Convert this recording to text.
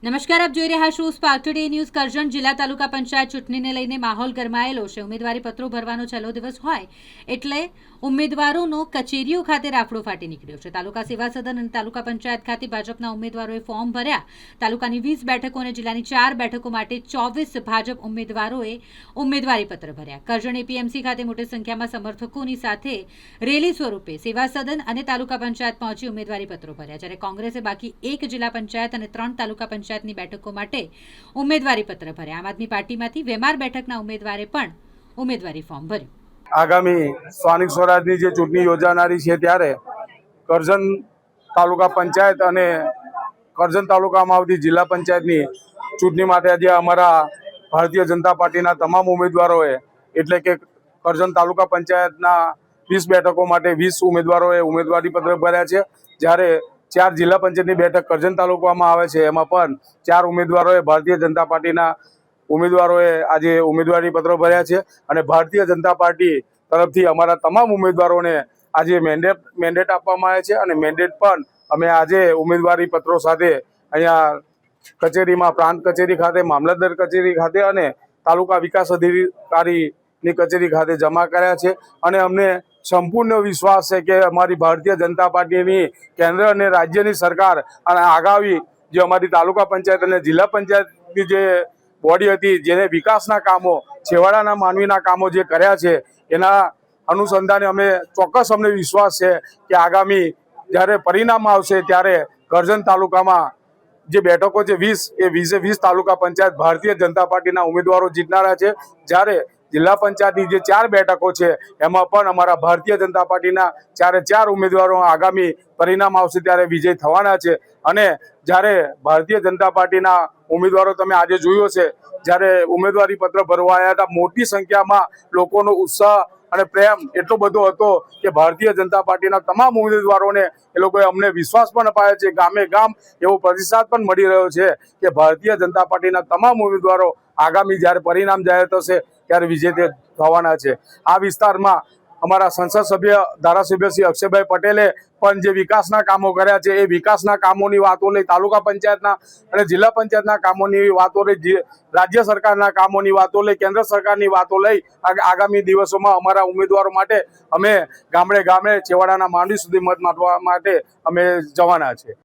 નમસ્કાર, આપ જોઈ રહ્યા છો સ્પાર્ક ટુડે ન્યૂઝ। કરજણ જિલ્લા તાલુકા પંચાયત ચૂંટણીને લઈને માહોલ ગરમાયેલો છે। ઉમેદવારી પત્રો ભરવાનો છેલ્લો દિવસ હોય એટલે ઉમેદવારોનો કચેરીઓ ખાતે રાફડો ફાટી નીકળ્યો છે। તાલુકા સેવા સદન અને તાલુકા પંચાયત ખાતે ભાજપના ઉમેદવારોએ ફોર્મ ભર્યા। તાલુકાની 20 બેઠકો અને જિલ્લાની 4 બેઠકો માટે 24 ભાજપ ઉમેદવારોએ ઉમેદવારી પત્ર ભર્યા। કરજણ એપીએમસી ખાતે મોટી સંખ્યામાં સમર્થકોની સાથે રેલી સ્વરૂપે સેવા સદન અને તાલુકા પંચાયત પહોંચી ઉમેદવારી પત્રો ભર્યા, જ્યારે કોંગ્રેસે બાકી 1 જિલ્લા પંચાયત અને 3 તાલુકા પંચાયતની બેઠકો માટે ઉમેદવારી પત્ર ભર્યા। આમ આદમી પાર્ટીમાંથી વેમાર બેઠકના ઉમેદવારે પણ ઉમેદવારી ફોર્મ ભર્યું। આગામી સ્થાનિક સ્વરાજની જે ચૂંટણી યોજાનારી છે ત્યારે કરજણ તાલુકા પંચાયત અને કરજણ તાલુકામાં આવતી જિલ્લા પંચાયતની ચૂંટણી માટે આજે અમારા ભારતીય જનતા પાર્ટીના તમામ ઉમેદવારોએ એટલે કે કરજણ તાલુકા પંચાયતના 20 બેઠકો માટે 20 ઉમેદવારોએ ઉમેદવારી પત્ર ભર્યા છે, જ્યારે 4 જિલ્લા પંચાયતની બેઠક કરજણ તાલુકામાં આવે છે એમાં પણ 4 ઉમેદવારોએ ભારતીય જનતા પાર્ટીના ઉમેદવારોએ આજે ઉમેદવારી પત્રો ભર્યા છે। અને ભારતીય જનતા પાર્ટી તરફથી અમારા તમામ ઉમેદવારોને આજે મેન્ડેટ આપવામાં આવે છે અને મેન્ડેટ પણ અમે આજે ઉમેદવારી પત્રો સાથે અહીંયા કચેરીમાં પ્રાંત કચેરી ખાતે, મામલતદાર કચેરી ખાતે અને તાલુકા વિકાસ અધિકારીની કચેરી ખાતે જમા કર્યા છે। અને અમને સંપૂર્ણ વિશ્વાસ છે કે અમારી ભારતીય જનતા પાર્ટીની કેન્દ્ર અને રાજ્યની સરકાર અને આગામી જે અમારી તાલુકા પંચાયત અને જિલ્લા પંચાયતની જે બોડી હતી, જેને વિકાસના કામો, છેવાડાના માનવીના કામો જે કર્યા છે એના અનુસંધાને અમને વિશ્વાસ છે કે આગામી જ્યારે પરિણામ આવશે ત્યારે કરજણ તાલુકામાં જે બેઠકો છે 20 એ 20 તાલુકા પંચાયત ભારતીય જનતા પાર્ટીના ઉમેદવારો જીતનારા છે, જ્યારે જિલ્લા પંચાયતની જે 4 બેઠકો છે એમાં પણ અમારા ભારતીય જનતા પાર્ટીના 4 ઉમેદવારો આગામી પરિણામ આવશે ત્યારે વિજય થવાના છે। અને જ્યારે ભારતીય જનતા પાર્ટીના ઉમેદવારો તમે આજે જોયો છે, જ્યારે ઉમેદવારી પત્ર ભરવા આવ્યા હતા, મોટી સંખ્યામાં લોકોનો ઉત્સાહ અને પ્રેમ એટલો બધો હતો કે ભારતીય જનતા પાર્ટીના તમામ ઉમેદવારોને એ લોકોએ અમને વિશ્વાસ પણ અપાયો છે। ગામે ગામ એવો પ્રતિસાદ પણ મળી રહ્યો છે કે ભારતીય જનતા પાર્ટીના તમામ ઉમેદવારો આગામી જ્યારે પરિણામ જાહેર થશે ત્યારે વિજય થવાના છે। આ વિસ્તારમાં અમારા સંસદ સભ્ય ધારાસભ્ય શ્રી અક્ષયભાઈ પટેલે પણ જે વિકાસના કામો કર્યા છે એ વિકાસના કામોની વાતો લઈ, તાલુકા પંચાયતના અને જિલ્લા પંચાયતના કામોની વાતો લઈ, રાજ્ય સરકારના કામોની વાતો લઈ, કેન્દ્ર સરકારની વાતો લઈ આગામી દિવસોમાં અમારા ઉમેદવારો માટે અમે ગામડે ગામડે છેવાડાના માનવી સુધી મત માંગવા માટે અમે જવાના છે।